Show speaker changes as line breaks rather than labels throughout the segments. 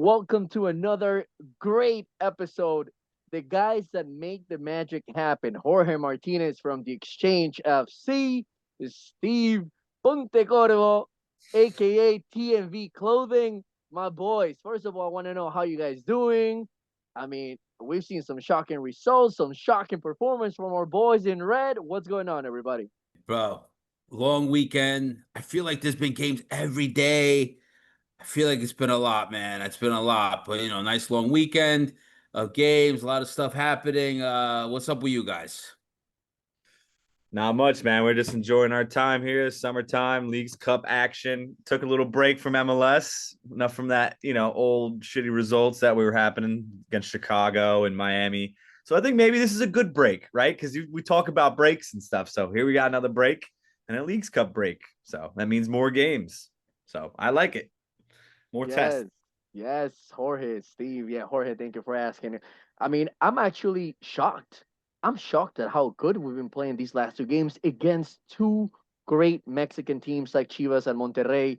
Welcome to another great episode. The guys that make the magic happen. Jorge Martinez from the Exchange FC, Steve Pontecorvo, aka TMV Clothing. My boys, first of all, I want to know how you guys doing. I mean, we've seen some shocking results, some shocking performance from our boys in red. What's going on, everybody?
Bro, long weekend. I feel like there's been games every day. I feel like it's been a lot, man. It's been a lot, but nice long weekend of games, a lot of stuff happening. What's up with you guys?
Not much, man. We're just enjoying our time here. Summertime, Leagues Cup action. Took a little break from MLS. Enough from that, old shitty results that were happening against Chicago and Miami. So I think maybe this is a good break, right? Because we talk about breaks and stuff. So here we got another break and a Leagues Cup break. So that means more games. So I like it. More tests.
Yes, yes, Jorge, Steve. Yeah, Jorge, thank you for asking. I mean, I'm actually shocked. I'm shocked at how good we've been playing these last two games against two great Mexican teams like Chivas and Monterrey.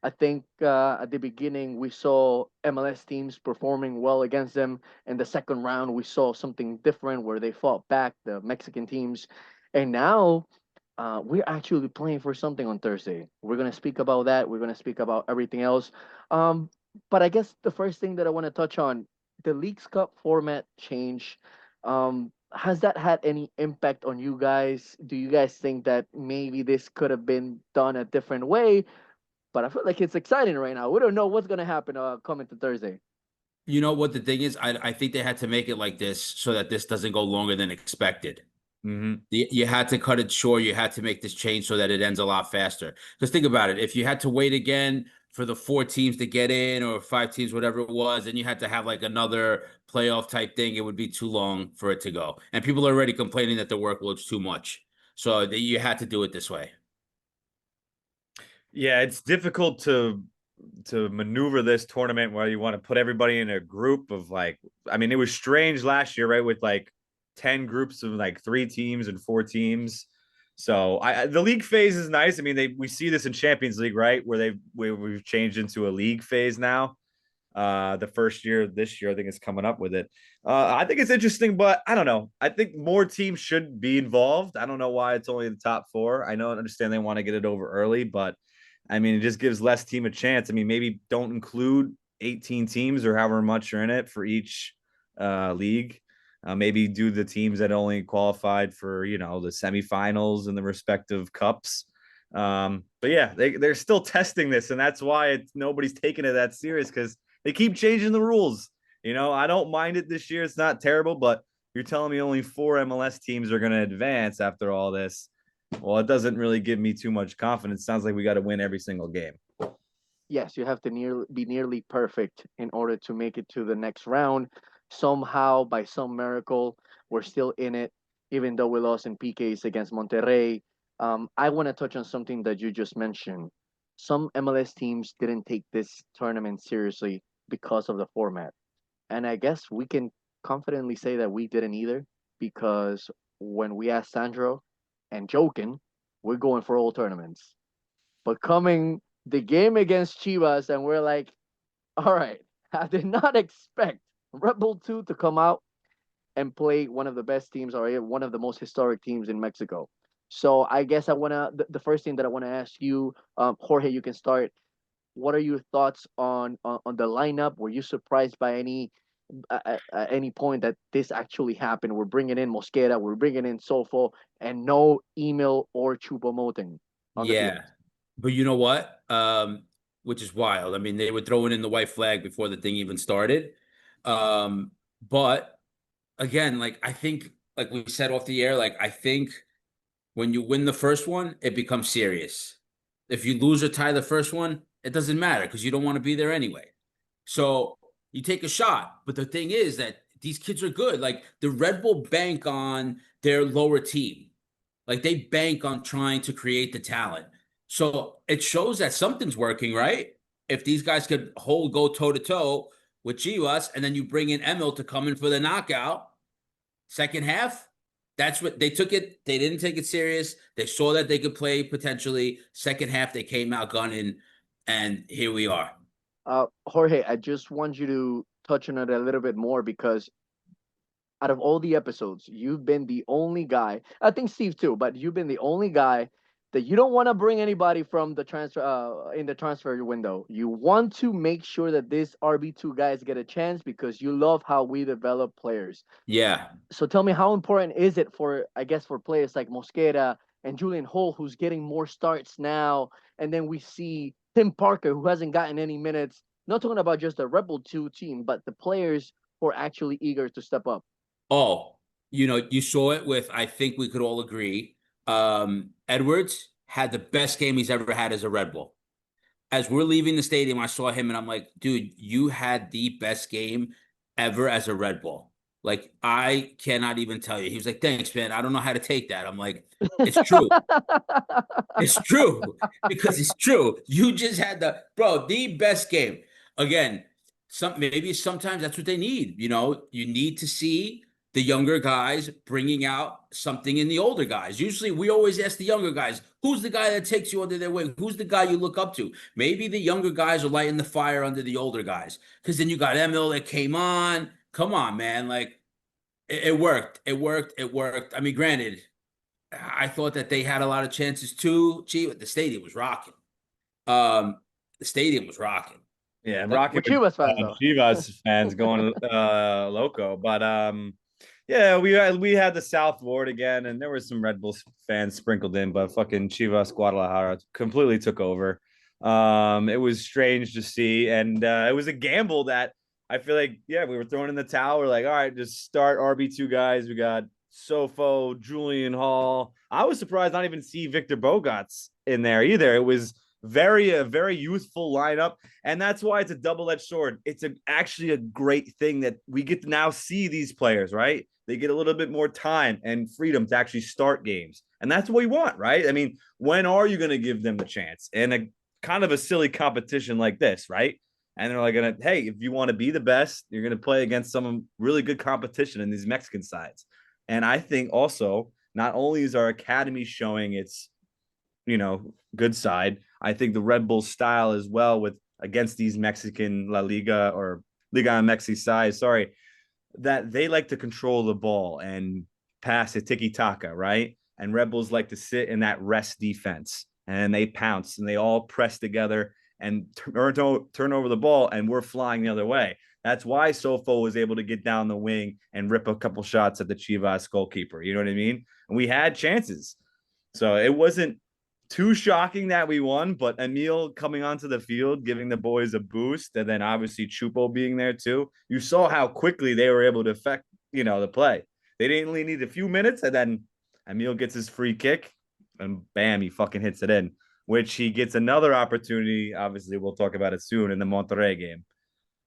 I think at the beginning we saw MLS teams performing well against them. In the second round, we saw something different where they fought back the Mexican teams, and now we're actually playing for something on Thursday. We're gonna speak about that. We're gonna speak about everything else. Um, but I guess the first thing that I want to touch on, the Leagues Cup format change. Has that had any impact on you guys? Do you guys think that maybe this could have been done a different way? But I feel like it's exciting right now. We don't know what's gonna happen coming to Thursday.
You know what the thing is? I think they had to make it like this so that this doesn't go longer than expected.
Mm-hmm.
You had to cut it short. You had to make this change so that it ends a lot faster. Because think about it. If you had to wait again for the four teams to get in or five teams, whatever it was, and you had to have like another playoff type thing, it would be too long for it to go. And people are already complaining that the workload's too much. So you had to do it this way.
Yeah, it's difficult to maneuver this tournament where you want to put everybody in a group of like, I mean, it was strange last year, right? With like 10 groups of like three teams and four teams. So the league phase is nice. I mean, we see this in Champions League, right? We've changed into a league phase now. The first year this year, I think it's coming up with it. I think it's interesting, but I don't know. I think more teams should be involved. I don't know why it's only the top four. I know, I understand they want to get it over early, but I mean, it just gives less team a chance. I mean, maybe don't include 18 teams or however much are in it for each league. Maybe do the teams that only qualified for, the semifinals and the respective cups. But yeah, they're still testing this, and that's why nobody's taking it that serious because they keep changing the rules. I don't mind it this year. It's not terrible, but you're telling me only four MLS teams are going to advance after all this. Well, it doesn't really give me too much confidence. Sounds like we got to win every single game.
Yes, you have to be nearly perfect in order to make it to the next round. Somehow, by some miracle, we're still in it, even though we lost in PKs against Monterrey. I want to touch on something that you just mentioned. Some MLS teams didn't take this tournament seriously because of the format. And I guess we can confidently say that we didn't either, because when we asked Sandro and joking, we're going for all tournaments. But coming the game against Chivas, and we're like, all right, I did not expect Red Bull 2 to come out and play one of the best teams or one of the most historic teams in Mexico. So I guess the first thing that I want to ask you, Jorge, you can start. What are your thoughts on the lineup? Were you surprised by any point that this actually happened? We're bringing in Mosquera, we're bringing in Sofo, and no email or Chupomoting on the field.
Yeah. But you know what? Which is wild. I mean, they were throwing in the white flag before the thing even started. But again, like I think, like we said off the air, like I think when you win the first one, it becomes serious. If you lose or tie the first one, it doesn't matter because you don't want to be there anyway. So you take a shot. But the thing is that these kids are good. Like the Red Bull bank on their lower team. Like they bank on trying to create the talent. So it shows that something's working, right? If these guys could go toe to toe with Chivas, and then you bring in Emil to come in for the knockout, second half, that's what they took it. They didn't take it serious. They saw that they could play potentially. Second half, they came out gunning, and here we are.
Jorge, I just want you to touch on it a little bit more because out of all the episodes, you've been the only guy. I think Steve too, but you've been the only guy that you don't want to bring anybody from the transfer in the transfer window. You want to make sure that these RB2 guys get a chance because you love how we develop players.
Yeah.
So tell me, how important is it for, I guess, for players like Mosquera and Julian Hole, who's getting more starts now, and then we see Tim Parker, who hasn't gotten any minutes. Not talking about just the Rebel 2 team, but the players who are actually eager to step up.
Oh, you saw it with, I think we could all agree. Edwards had the best game he's ever had as a Red Bull. As we're leaving the stadium, I saw him and I'm like, dude, you had the best game ever as a Red Bull. Like, I cannot even tell you. He was like, thanks, man. I don't know how to take that. I'm like, it's true. It's true because it's true. You just had the best game. Again, maybe sometimes that's what they need. You need to see the younger guys bringing out something in the older guys. Usually we always ask the younger guys, who's the guy that takes you under their wing? Who's the guy you look up to? Maybe the younger guys are lighting the fire under the older guys. Because then you got Emil that came on. Come on, man. Like, it worked. It worked. It worked. I mean, granted, I thought that they had a lot of chances too. Gee, the stadium was rocking. The stadium was rocking.
Yeah,
Like,
rocking
We're Chivas fans,
with
though.
Chivas fans going loco. But yeah, we had the South Ward again, and there were some Red Bulls fans sprinkled in, but fucking Chivas Guadalajara completely took over. It was strange to see, and it was a gamble that I feel like, yeah, we were throwing in the towel. We're like, all right, just start RB2 guys. We got Sofo, Julian Hall. I was surprised not even see Victor Bogots in there either. It was a very youthful lineup, and that's why it's a double-edged sword. It's actually a great thing that we get to now see these players, right? They get a little bit more time and freedom to actually start games, and that's what we want, right? I mean, when are you going to give them the chance? And a kind of a silly competition like this, right? And they're like, hey, if you want to be the best, you're going to play against some really good competition in these Mexican sides. And I think also, not only is our academy showing its, good side, I think the Red Bull style as well with against these Mexican La Liga or Liga MX sides, sorry, that they like to control the ball and pass it tiki taka, right? And Red Bulls like to sit in that rest defense and they pounce and they all press together and turn over the ball, and we're flying the other way. That's why Sofo was able to get down the wing and rip a couple shots at the Chivas goalkeeper. You know what I mean? And we had chances. So it wasn't too shocking that we won, but Emil coming onto the field, giving the boys a boost, and then obviously Chupo being there too. You saw how quickly they were able to affect, the play. They didn't only need a few minutes, and then Emil gets his free kick, and bam, he fucking hits it in, which he gets another opportunity. Obviously, we'll talk about it soon in the Monterrey game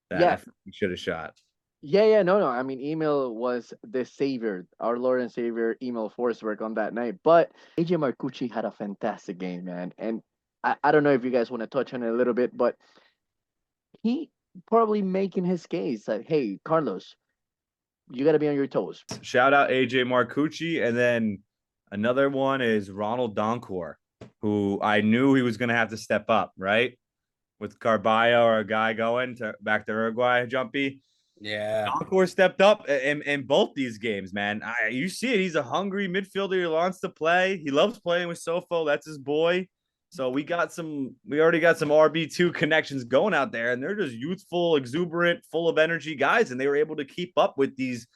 that I
Yeah.
think he should have shot.
Yeah, no. I mean, Emil was the savior, our Lord and Savior, Emil Forsberg on that night. But AJ Marcucci had a fantastic game, man. And I don't know if you guys want to touch on it a little bit, but he probably making his case that, hey, Carlos, you got to be on your toes.
Shout out AJ Marcucci. And then another one is Ronald Donkor, who I knew he was going to have to step up, right? With Carballo or a guy going back to Uruguay, Jumpy.
Yeah.
Donkor stepped up in both these games, man. You see it. He's a hungry midfielder. He wants to play. He loves playing with Sofo. That's his boy. So we already got some RB2 connections going out there, and they're just youthful, exuberant, full of energy guys, and they were able to keep up with these,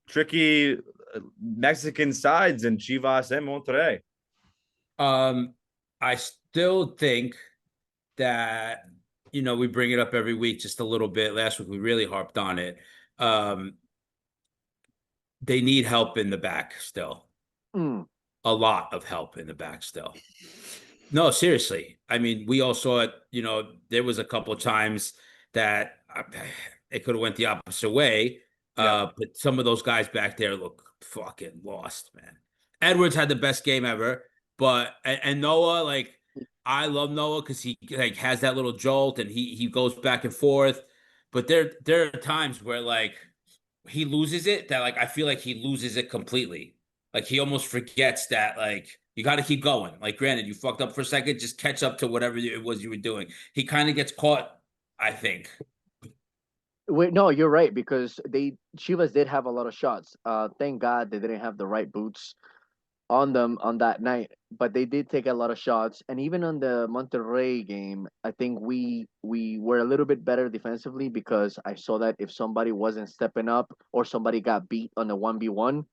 tricky Mexican sides in Chivas and Monterrey.
I still think that, we bring it up every week just a little bit. Last week we really harped on it. They need help in the back still. A lot of help in the back still. No, seriously. I mean, we all saw it, there was a couple of times that it could have went the opposite way. But some of those guys back there look fucking lost, man. Edwards had the best game ever, but and Noah, like, I love Noah because he like has that little jolt and he goes back and forth. But there are times where like he loses it, that like I feel like he loses it completely. Like he almost forgets that like You got to keep going. Like, granted, you fucked up for a second, just catch up to whatever it was you were doing. He kind of gets caught, I think.
Wait, no, you're right because Chivas did have a lot of shots. Thank God they didn't have the right boots on them on that night, but they did take a lot of shots. And even on the Monterrey game, I think we were a little bit better defensively because I saw that if somebody wasn't stepping up or somebody got beat on the 1v1,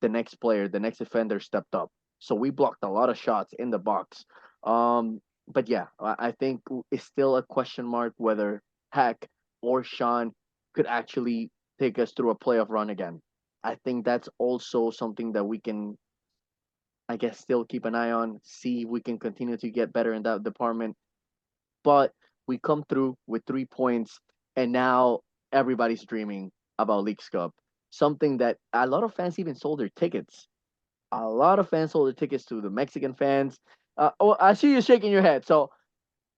the next player, the next defender stepped up. So we blocked a lot of shots in the box. But yeah, I think it's still a question mark whether Heck or Sean could actually take us through a playoff run again. I think that's also something that we can, I guess, still keep an eye on, see if we can continue to get better in that department. But we come through with 3 points, and now everybody's dreaming about Leagues Cup. Something that a lot of fans even sold their tickets. A lot of fans sold their tickets to the Mexican fans. Oh, I see you shaking your head, so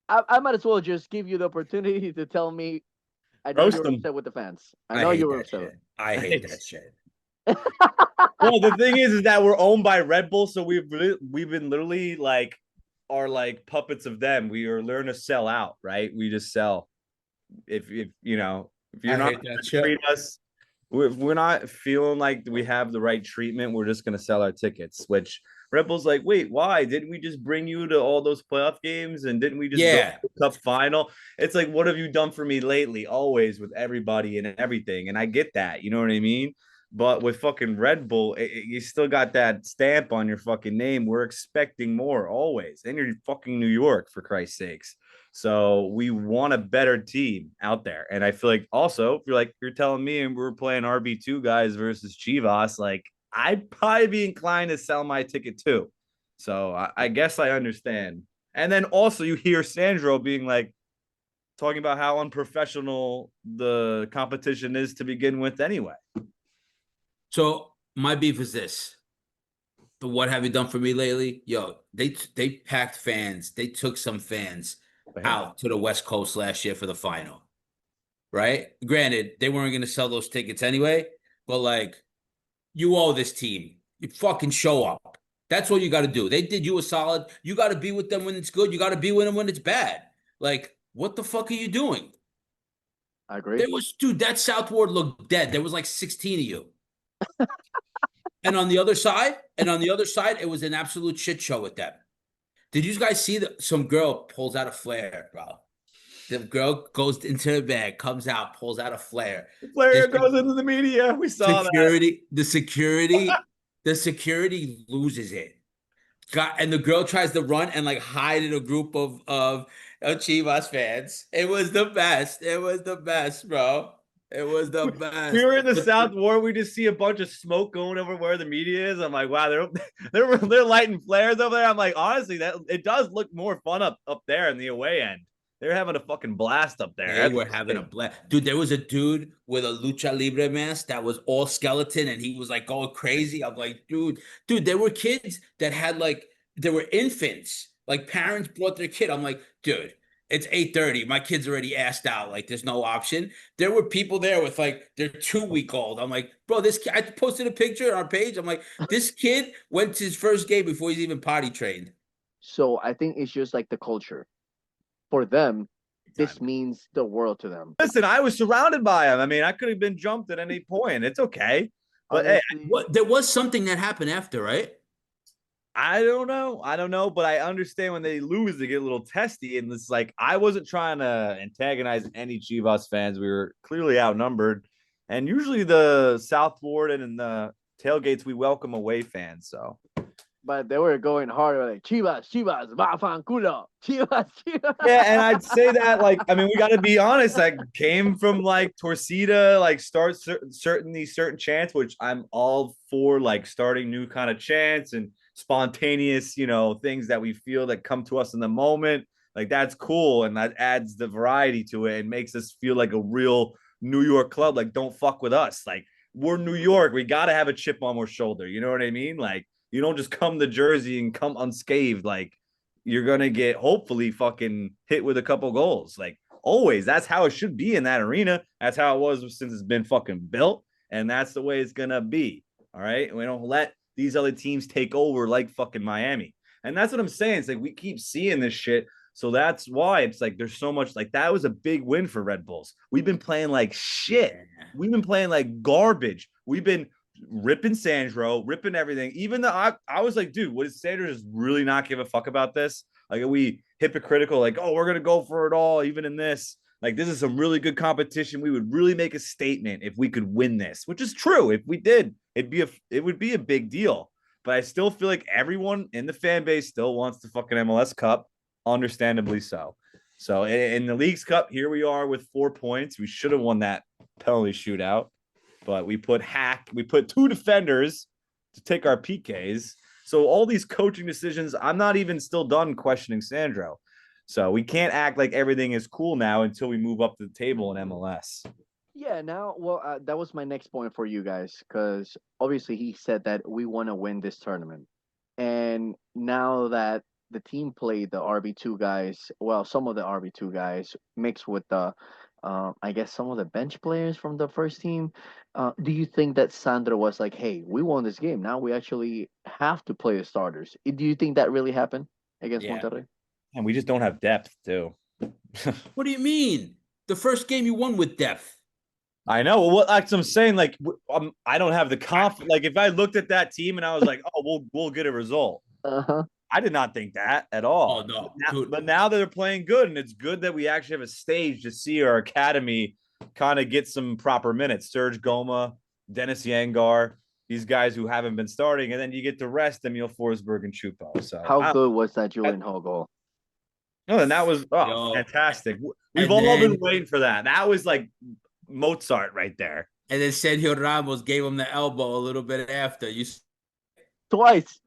I might as well just give you the opportunity to tell me. I know
Roast
you're
them.
upset with the fans. I
I
know
hate
you're
that
upset.
shit. I hate that shit.
Well, the thing is that we're owned by Red Bull, so we've been literally like are like puppets of them. We are learn to sell out, right? We just sell. If you know, if you're
I
not
hate that
gonna
shit.
treat us, we're not feeling like we have the right treatment. We're just gonna sell our tickets. Which Red Bull's like, wait, why didn't we just bring you to all those playoff games and didn't we just go to
Yeah.
the Cup final? It's like, what have you done for me lately? Always with everybody and everything, and I get that. You know what I mean? But with fucking Red Bull, you still got that stamp on your fucking name. We're expecting more always. And you're fucking New York, for Christ's sakes. So we want a better team out there. And I feel like also, if you're telling me and we're playing RB2 guys versus Chivas, like I'd probably be inclined to sell my ticket too. So I guess I understand. And then also you hear Sandro being like, talking about how unprofessional the competition is to begin with anyway.
So my beef is this. But what have you done for me lately? Yo, they packed fans. They took some fans out to the West Coast last year for the final. Right? Granted, they weren't going to sell those tickets anyway, but like you owe this team. You fucking show up. That's what you got to do. They did you a solid. You got to be with them when it's good. You got to be with them when it's bad. Like, what the fuck are you doing?
I agree.
There was, dude, that South Ward looked dead. There was like 16 of you. And on the other side, it was an absolute shit show with them. Did you guys see that some girl pulls out a flare, bro? The girl goes into the bag, comes out, pulls out a flare.
The player
This
goes into the media. We saw
security, the security loses it. And the girl tries to run and like hide in a group of Chivas fans. It was the best. It was the best, bro. It was the
We
best.
were in the South Ward. We just see a bunch of smoke going over where the media is. I'm like, wow, they're lighting flares over there. I'm like, honestly, that it does look more fun up there in the away end. They're having a fucking blast up there.
They were having a blast. Dude, there was a dude with a lucha libre mask that was all skeleton and he was like going crazy. I'm like, dude, there were kids that had like, there were infants. Like parents brought their kid. I'm like, dude, it's 8:30. My kid's already assed out. Like, there's no option. There were people there with like their 2 week old. I'm like, bro, this kid, I posted a picture on our page. I'm like, this kid went to his first game before he's even potty trained.
So I think it's just like the culture. For them, this means the world to them.
Listen, I was surrounded by them. I mean, I could have been jumped at any point. It's okay. But
Honestly,
hey,
There was something that happened after, right?
I don't know, but I understand when they lose, they get a little testy. And it's like, I wasn't trying to antagonize any Chivas fans. We were clearly outnumbered. And usually the South Ward and in the tailgates, we welcome away fans. So,
but they were going hard like Chivas, Chivas, Bafan culo, Chivas, Chivas.
yeah. And I'd say that, like, I mean, we got to be honest, like, came from like Torcida, like, start certain chants, which I'm all for, like, starting new kind of chants and spontaneous, things that we feel that come to us in the moment. Like, that's cool. And that adds the variety to it and makes us feel like a real New York club. Like, don't fuck with us. Like, we're New York. We got to have a chip on our shoulder. You know what I mean? Like, you don't just come to Jersey and come unscathed. Like, you're going to get hopefully fucking hit with a couple goals. Like, always. That's how it should be in that arena. That's how it was since it's been fucking built. And that's the way it's going to be. All right. We don't let these other teams take over like fucking Miami. And that's what I'm saying. It's like we keep seeing this shit. So that's why it's like there's so much like that was a big win for Red Bulls. We've been playing like shit.
Yeah.
We've been playing like garbage. We've been ripping Sandro, ripping everything. Even though I was like, dude, what is Sandro just really not give a fuck about this? Like, are we hypocritical? Like, oh, we're gonna go for it all, even in this. Like, this is some really good competition. We would really make a statement if we could win this, which is true. If we did, it would be a big deal. But I still feel like everyone in the fan base still wants the fucking MLS Cup, understandably so. So in the Leagues Cup, here we are with 4 points. We should have won that penalty shootout, but we put two defenders to take our PKs. So all these coaching decisions, I'm not even still done questioning Sandro. So we can't act like everything is cool now until we move up the table in MLS.
Yeah, now, well, that was my next point for you guys, because obviously he said that we want to win this tournament. And now that the team played the RB2 guys, well, some of the RB2 guys mixed with the, I guess, some of the bench players from the first team, do you think that Sandro was like, hey, we won this game. Now we actually have to play the starters? Do you think that really happened against Monterrey?
And we just don't have depth, too.
What do you mean? The first game you won with depth.
I know. Well, what I'm saying, like, I don't have the confidence. Like, if I looked at that team and I was like, oh, we'll get a result. I did not think that at all.
Oh, no.
But now that they're playing good, and it's good that we actually have a stage to see our academy kind of get some proper minutes. Serge Goma, Dennis Yangar, these guys who haven't been starting, and then you get to rest Emil Forsberg and Chupo. So
how good was that Julian Hall goal?
No, and that was fantastic. We've been waiting for that. That was like Mozart right there.
And then Sergio Ramos gave him the elbow a little bit after.
Twice.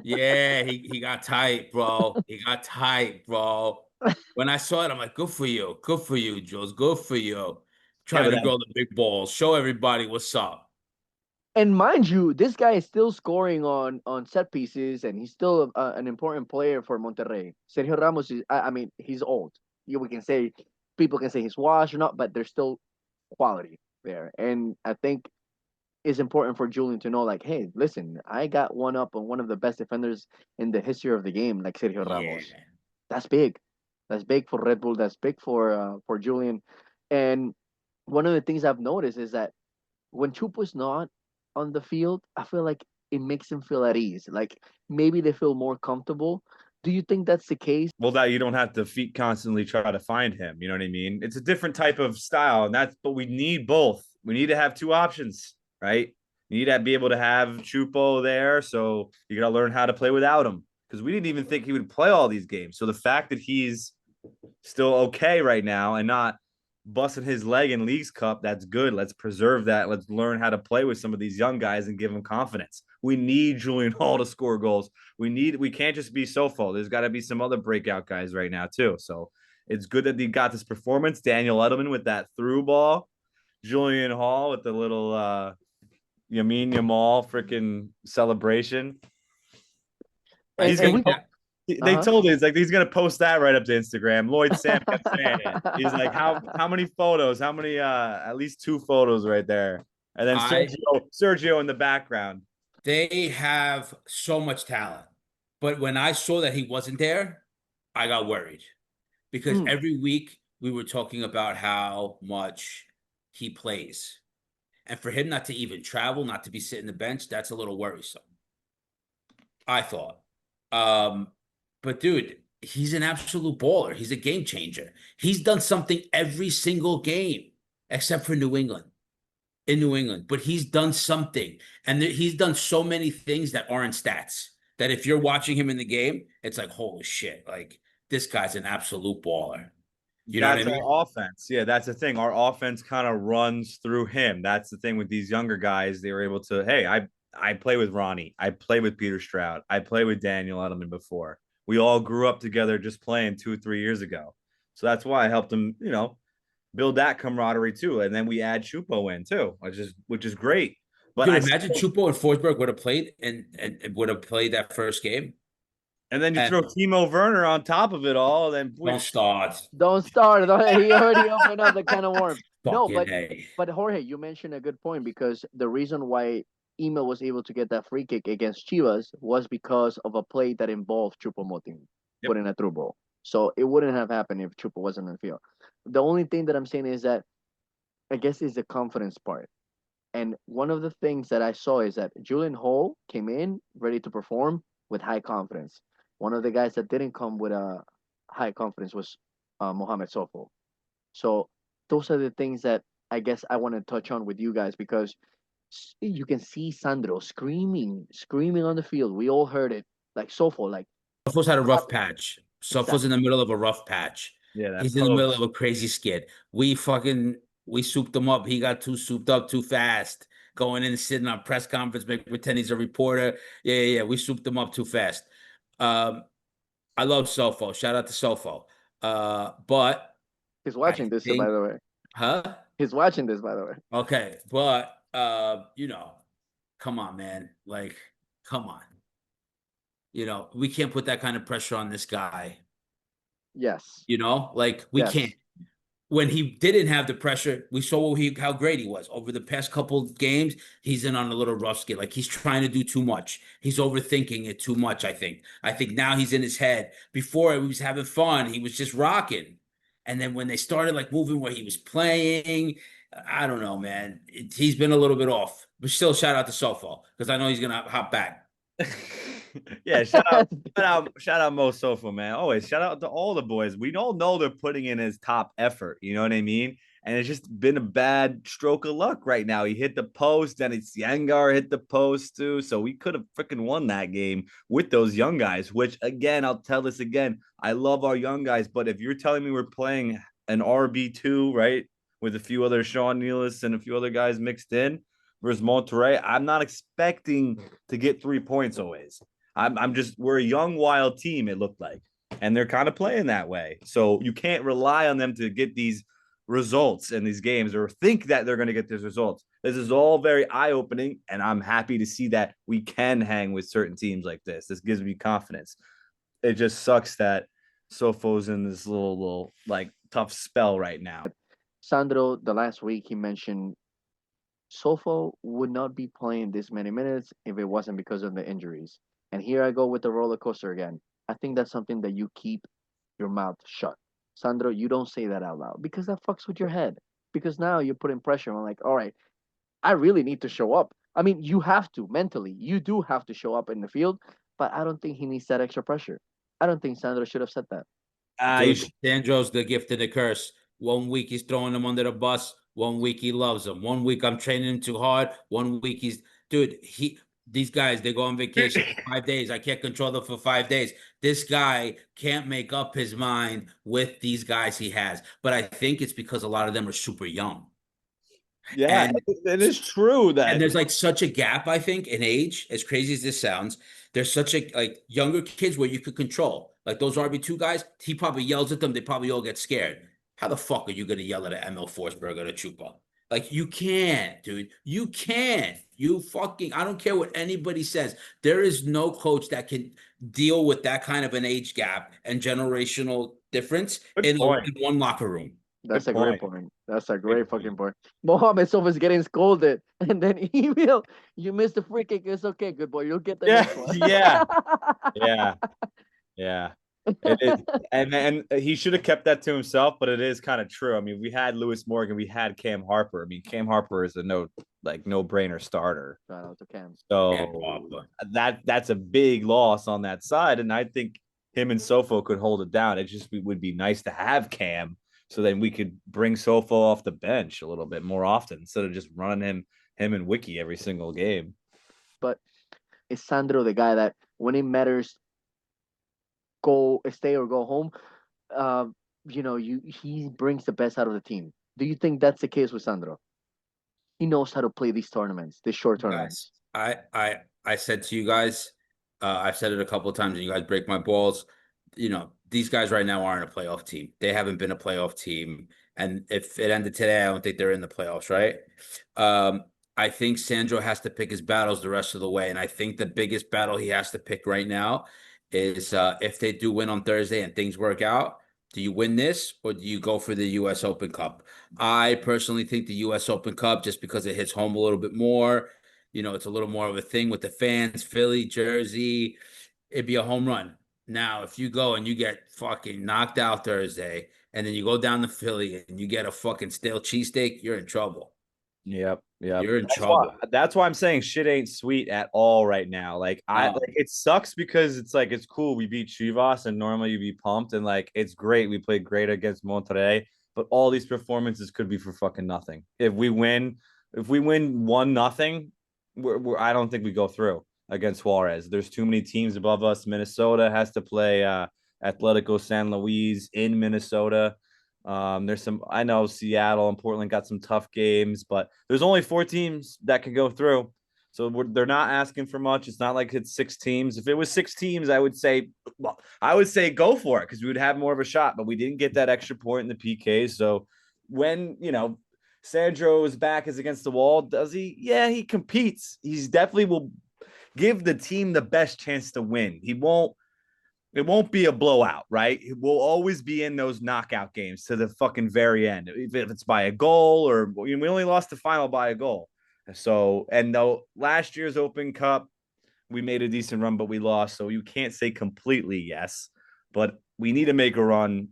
Yeah, he got tight, bro. He got tight, bro. When I saw it, I'm like, good for you. Good for you, Jules. Good for you. Trying to grow the big balls. Show everybody what's up.
And mind you, this guy is still scoring on set pieces, and he's still an important player for Monterrey. Sergio Ramos is, I mean, he's old. We can say, people can say he's washed or not, but there's still quality there. And I think it's important for Julian to know, like, hey, listen, I got one up on one of the best defenders in the history of the game, like Sergio Ramos. That's big. That's big for Red Bull. That's big for Julian. And one of the things I've noticed is that when Chupo's not on the field, I feel like it makes them feel at ease. Like maybe they feel more comfortable. Do you think that's the case?
Well, that you don't have to constantly try to find him. You know what I mean? It's a different type of style, but we need both. We need to have two options, right? You need to be able to have Chupo there, so you got to learn how to play without him, because we didn't even think he would play all these games. So the fact that he's still okay right now and not busting his leg in Leagues Cup, that's good. Let's preserve that. Let's learn how to play with some of these young guys and give them confidence. We need Julian Hall to score goals. We can't just be Sofo. There's got to be some other breakout guys right now too. So it's good that he got this performance. Daniel Edelman with that through ball. Julian Hall with the little Yamin Yamal freaking celebration. He's gonna they told us like he's gonna post that right up to Instagram. Lloyd Sam kept saying it. He's like, how many photos? How many at least 2 photos right there. And then Sergio in the background.
They have so much talent. But when I saw that he wasn't there, I got worried. Because every week we were talking about how much he plays. And for him not to even travel, not to be sitting the bench, that's a little worrisome. I thought. But dude, he's an absolute baller. He's a game changer. He's done something every single game, except for New England. In New England. But he's done something. And he's done so many things that aren't stats. That if you're watching him in the game, it's like, holy shit. Like, this guy's an absolute baller. You know what I mean?
Our offense. Yeah, that's the thing. Our offense kind of runs through him. That's the thing with these younger guys. They were able to, hey, I play with Ronnie. I play with Peter Stroud. I play with Daniel Edelman before. We all grew up together just playing 2-3 years ago. So that's why I helped him, build that camaraderie too. And then we add Chupo in too, which is great.
But you imagine Chupo and Forsberg would have played and would have played that first game.
And then you throw Timo Werner on top of it all. Then
don't start.
He already opened up the can of worms. No, but Jorge, you mentioned a good point, because the reason why Emil was able to get that free kick against Chivas was because of a play that involved Choupo-Moting
Yep.
putting a through ball. So it wouldn't have happened if Choupo wasn't in the field. The only thing that I'm saying is that I guess is the confidence part. And one of the things that I saw is that Julian Hall came in ready to perform with high confidence. One of the guys that didn't come with a high confidence was Mohamed Sofo. So those are the things that I guess I want to touch on with you guys because you can see Sandro screaming on the field. We all heard it. Like Sofo, like
Suffolk's had a rough patch. Suffolk's in
exactly.
the middle of a rough patch.
Yeah, that
He's in the middle of
post.
a crazy skid. We souped him up. He got too souped up too fast. Going in, sitting on press conference, make pretend he's a reporter. Yeah. We souped him up too fast. Um, I love Sofo. Shout out to Sofo. But
He's
I
watching this, by
think,
the way.
huh?
He's watching this, by the way.
Okay, but come on, man. Like, come on. We can't put that kind of pressure on this guy.
Yes.
Like we can't.
Yes.
When he didn't have the pressure, we saw how great he was. Over the past couple games, he's in on a little rough skid. Like he's trying to do too much. He's overthinking it too much, I think. I think now he's in his head. Before he was having fun, he was just rocking. And then when they started like moving where he was playing, I don't know, man. He's been a little bit off. But still shout out to Sofo because I know he's gonna hop back.
Yeah, shout out Mo Sofa, man. Always shout out to all the boys. We all know they're putting in his top effort. You know what I mean? And it's just been a bad stroke of luck right now. He hit the post, and it's Yangar hit the post too. So we could have freaking won that game with those young guys. Which again, I'll tell this again. I love our young guys, but if you're telling me we're playing an RB2, right, with a few other Sean Nealis and a few other guys mixed in versus Monterrey, I'm not expecting to get 3 points always. I'm just we're a young wild team. It looked like, and they're kind of playing that way. So you can't rely on them to get these results in these games or think that they're going to get these results. This is all very eye opening, and I'm happy to see that we can hang with certain teams like this. This gives me confidence. It just sucks that Sofo's in this little like tough spell right now.
Sandro, the last week he mentioned Sofo would not be playing this many minutes if it wasn't because of the injuries. And here I go with the roller coaster again. I think that's something that you keep your mouth shut. Sandro, you don't say that out loud because that fucks with your head. Because now you're putting pressure on, like, all right, I really need to show up. I mean, you have to mentally. You do have to show up in the field, but I don't think he needs that extra pressure. I don't think Sandro should have said that.
Dude, Sandro's the gift and the curse. 1 week he's throwing him under the bus. 1 week he loves him. 1 week I'm training him too hard. 1 week these guys, they go on vacation for 5 days. I can't control them for 5 days. This guy can't make up his mind with these guys he has. But I think it's because a lot of them are super young.
Yeah,
And
it is true that
and there's like such a gap, I think, in age, as crazy as this sounds. There's such a like younger kids where you could control. Like those RB2 guys, he probably yells at them, they probably all get scared. How the fuck are you gonna yell at an ML Forsberg or a Chupa? Like you can't, dude. You can't. I don't care what anybody says. There is no coach that can deal with that kind of an age gap and generational difference
good point.
in one locker room.
That's
Good
a great
point.
point. That's a
Great
great
point.
fucking point. Mohamed Sofa's getting scolded, and then Emil, you missed the free kick. It's okay, good boy. You'll get the
Yeah,
next one.
yeah, yeah. It is, and he should have kept that to himself, but it is kind of true. I mean, we had Lewis Morgan, we had Cam Harper. I mean, Cam Harper is a no brainer starter.
Shout out to Cam.
So that's a big loss on that side, and I think him and Sofo could hold it down. It just would be nice to have Cam, so then we could bring Sofo off the bench a little bit more often instead of just running him and Wiki every single game.
But is Sandro the guy that when it matters, stay or go home? He brings the best out of the team. Do you think that's the case with Sandro? He knows how to play these tournaments, these short tournaments.
I said to you guys, I've said it a couple of times, and you guys break my balls. These guys right now aren't a playoff team. They haven't been a playoff team, and if it ended today, I don't think they're in the playoffs, right? I think Sandro has to pick his battles the rest of the way, and I think the biggest battle he has to pick right now is if they do win on Thursday and things work out. Do you win this or do you go for the U.S. Open Cup? I personally think the U.S. Open Cup, just because it hits home a little bit more. it's a little more of a thing with the fans, Philly, Jersey. It'd be a home run. Now, if you go and you get fucking knocked out Thursday, and then you go down to Philly and you get a fucking stale cheesesteak, you're in trouble.
Yep.
You're in
That's why
trouble.
that's why I'm saying shit ain't sweet at all right now. Like it sucks because it's like it's cool. We beat Chivas and normally you'd be pumped and like it's great. We played great against Monterrey, but all these performances could be for fucking nothing. If we win 1-0, I don't think we go through against Juarez. There's too many teams above us. Minnesota has to play Atletico San Luis in Minnesota. There's some, I know Seattle and Portland got some tough games, but there's only 4 teams that can go through. So they're not asking for much. It's not like it's 6 teams. If it was 6 teams, I would say go for it because we would have more of a shot, but we didn't get that extra point in the PK. So when, Sandro's back is against the wall, does he? Yeah, he competes. He's definitely will give the team the best chance to win. It won't be a blowout, right? It will always be in those knockout games to the fucking very end. If it's by a goal or we only lost the final by a goal. So, and though last year's Open Cup, we made a decent run, but we lost. So you can't say completely yes, but we need to make a run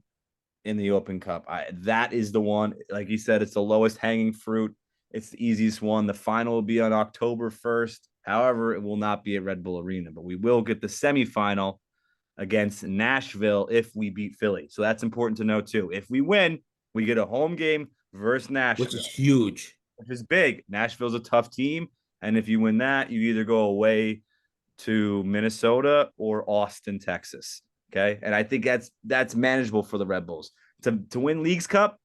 in the Open Cup. That is the one. Like you said, it's the lowest hanging fruit. It's the easiest one. The final will be on October 1st. However, it will not be at Red Bull Arena, but we will get the semifinal against Nashville if we beat Philly. So that's important to know too. If we win, we get a home game versus Nashville,
which is huge.
Which is big. Nashville's a tough team. And if you win that, you either go away to Minnesota or Austin, Texas. Okay. And I think that's manageable for the Red Bulls. To win Leagues Cup,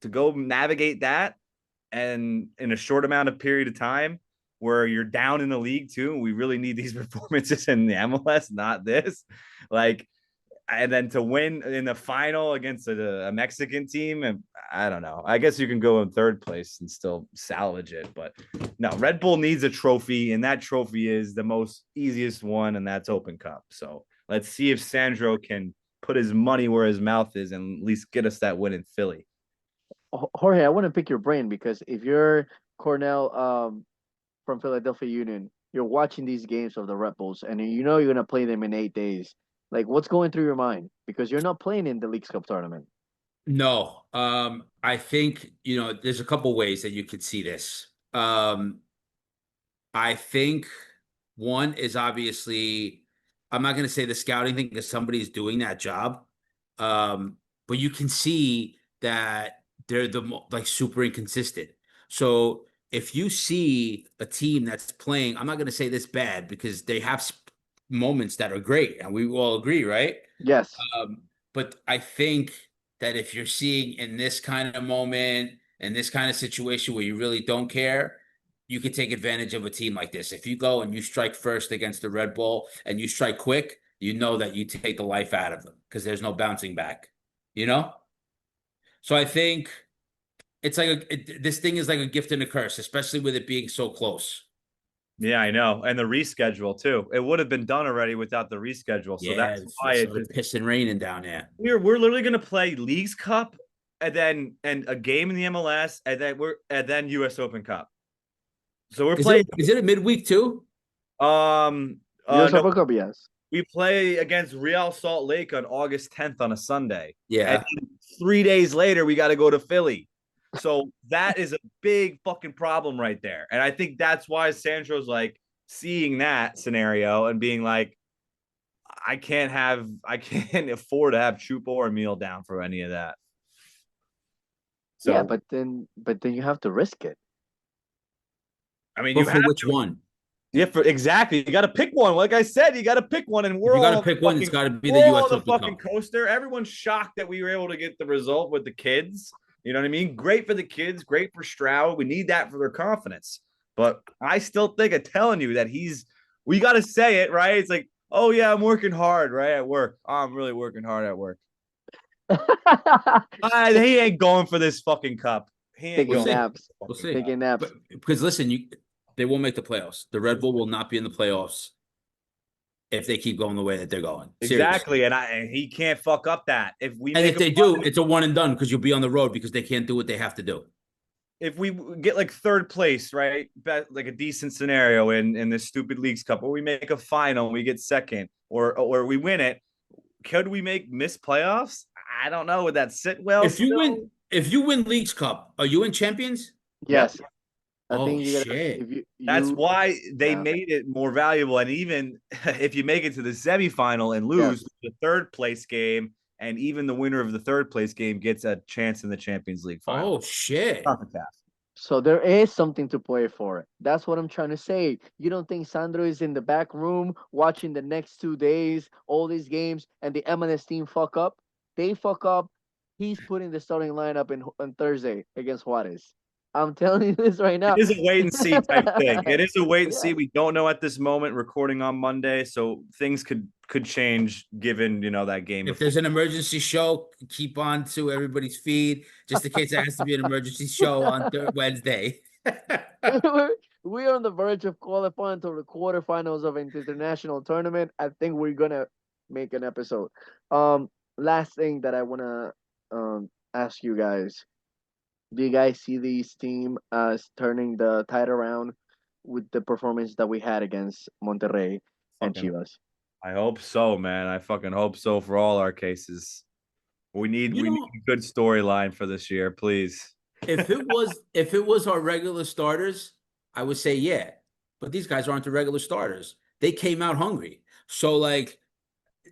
to go navigate that and in a short amount of period of time where you're down in the league too. We really need these performances in the MLS, not this. Like, and then to win in the final against a Mexican team, and I don't know. I guess you can go in 3rd place and still salvage it, but no, Red Bull needs a trophy, and that trophy is the most easiest one, and that's Open Cup. So let's see if Sandro can put his money where his mouth is and at least get us that win in Philly.
Jorge, I want to pick your brain because if you're Cornell from Philadelphia Union, you're watching these games of the Red Bulls, and you know you're gonna play them in 8 days. Like, what's going through your mind? Because you're not playing in the Leagues Cup tournament.
No, I think, there's a couple ways that you could see this. I think one is obviously, I'm not going to say the scouting thing because somebody's doing that job. But you can see that they're like super inconsistent. So if you see a team that's playing, I'm not going to say this bad because they have moments that are great and we all agree, right?
Yes.
But I think that if you're seeing in this kind of moment, in this kind of situation where you really don't care, you could take advantage of a team like this. If you go and you strike first against the Red Bull and you strike quick, you know that you take the life out of them because there's no bouncing back, you know? So I think it's like this thing is like a gift and a curse, especially with it being so close.
Yeah, I know. And the reschedule too. It would have been done already without the reschedule. So
Yeah,
that's why
it's pissing raining down there.
We're literally gonna play Leagues Cup and then a game in the MLS and then US Open Cup. So we're playing.
Is it a midweek too?
US Open Cup, yes.
We play against Real Salt Lake on August 10th on a Sunday.
Yeah.
And 3 days later, we got to go to Philly. So that is a big fucking problem right there. And I think that's why Sandro's like seeing that scenario and being like, I can't afford to have Chupo or Meal down for any of that.
So, yeah, but then you have to risk it.
I mean,
you have which one?
Yeah, exactly. You got to pick one. Like I said, you got to pick one, and we're
you got to pick one. It's got to be the U.S.
Open fucking coaster. Everyone's shocked that we were able to get the result with the kids. You know what I mean? Great for the kids. Great for Stroud. We need that for their confidence. But I still think I'm telling you that we got to say it, right? It's like, oh yeah, I'm working hard, right, at work. Oh, I'm really working hard at work. He ain't going for this fucking cup. He ain't
taking naps. We'll see. Taking naps.
Because listen, they won't make the playoffs. The Red Bull will not be in the playoffs if they keep going the way that they're going.
Exactly, seriously. And he can't fuck up that.
If they do, it's a one and done because you'll be on the road because they can't do what they have to do.
if we get like third place, right? Like a decent scenario in this stupid Leagues Cup, or we make a final and we get second, or we win it, could we miss playoffs? I don't know. Would that sit well still?
If you win Leagues Cup, are you in Champions?
Yep.
Yes, I
Oh
think you're gonna
shit.
if
That's
you
why they
yeah
made it more valuable. And even if you make it to the semifinal and lose
yes.
the third place game, and even the winner of the third place game gets a chance in the Champions League final.
Oh shit.
So there is something to play for. That's what I'm trying to say. You don't think Sandro is in the back room watching the next 2 days, all these games, and the MLS team fuck up? They fuck up. He's putting the starting lineup in on Thursday against Juarez. I'm telling you this right
It
now.
is a wait and see type thing. It is a wait and
Yeah.
see. We don't know at this moment. Recording on Monday, so things could change given that game
If
before.
there's an emergency show, keep on to everybody's feed just in case there has to be an emergency show on Wednesday.
We're on the verge of qualifying to the quarterfinals of an international tournament. I think we're gonna make an episode. Last thing that I wanna ask you guys: do you guys see this team as turning the tide around with the performance that we had against Monterrey and
Fucking,
Chivas?
I hope so, man. I fucking hope so for all our cases.
You
We need
know,
a good storyline for this year, please.
if it was our regular starters, I would say yeah. But these guys aren't the regular starters. They came out hungry. So like,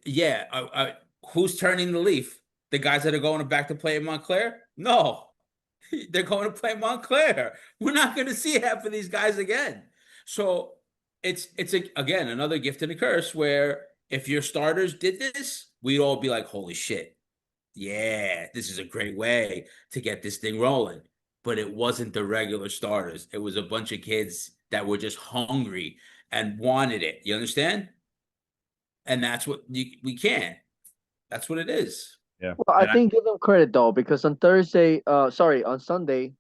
yeah, who's turning the leaf? The guys that are going back to play in Montclair? No, they're going to play Montclair. We're not going to see half of these guys again. So again another gift and a curse where if your starters did this, we'd all be like, holy shit, yeah, this is a great way to get this thing rolling. But it wasn't the regular starters. It was a bunch of kids that were just hungry and wanted it. You understand? And that's what we can't. That's what it is.
Yeah.
Well, I think give them credit though, because on Thursday, sorry, on Sunday,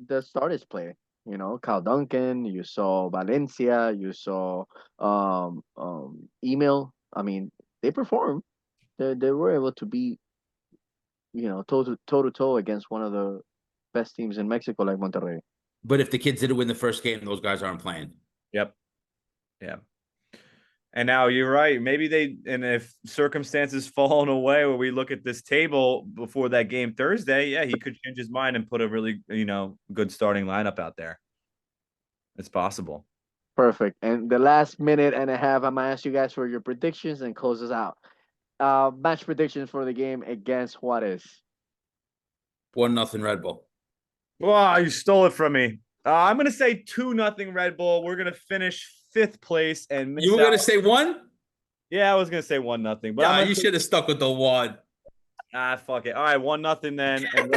the starters play. You know, Cal Duncan, you saw Valencia, you saw Email. I mean, they performed. They were able to be, toe to toe against one of the best teams in Mexico, like Monterrey.
But if the kids didn't win the first game, those guys aren't playing.
Yep. Yeah. And now you're right. And if circumstances fall in a way where we look at this table before that game Thursday, yeah, he could change his mind and put a really, good starting lineup out there. It's possible.
Perfect. And the last minute and a half, I'm gonna ask you guys for your predictions and close us out. Match predictions for the game against Juarez.
1-0 Red Bull.
Wow, you stole it from me. I'm gonna say 2-0 Red Bull. We're gonna finish fifth place and miss
You were
out.
gonna say one?
Yeah, I was gonna say 1-0, but
Yeah, you should have stuck with the one.
fuck it. All right, 1-0 then. And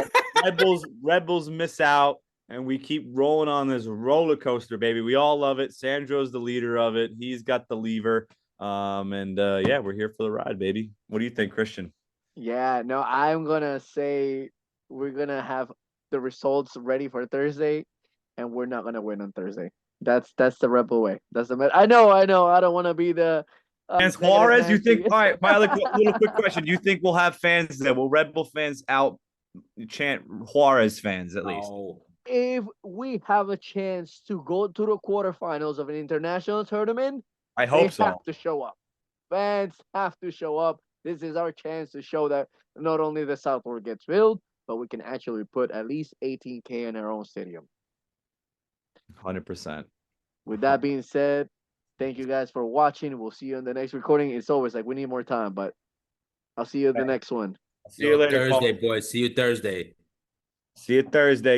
Red Bulls miss out, and we keep rolling on this roller coaster, baby. We all love it. Sandro's the leader of it. He's got the lever. Yeah, we're here for the ride, baby. What do you think, Christian?
Yeah, no, I'm gonna say we're gonna have the results ready for Thursday, and we're not gonna win on Thursday. That's the Rebel way. That's the I know. I don't want to be the
Fans
negative
Juarez, you think?
Nancy.
All right, my little quick question. Do you think we'll have fans there? Will Red Bull fans out chant Juarez fans at least?
Oh,
If we have a chance to go to the quarterfinals of an international tournament,
I
they
hope so.
have to show up. Fans have to show up. This is our chance to show that not only the Southport gets filled, but we can actually put at least 18K in our own stadium.
100%.
With that being said, thank you guys for watching. We'll see you in the next recording. It's always like we need more time, but I'll see you in the next one.
See you later,
Thursday,
Paul.
boys. See you Thursday.
See you Thursday.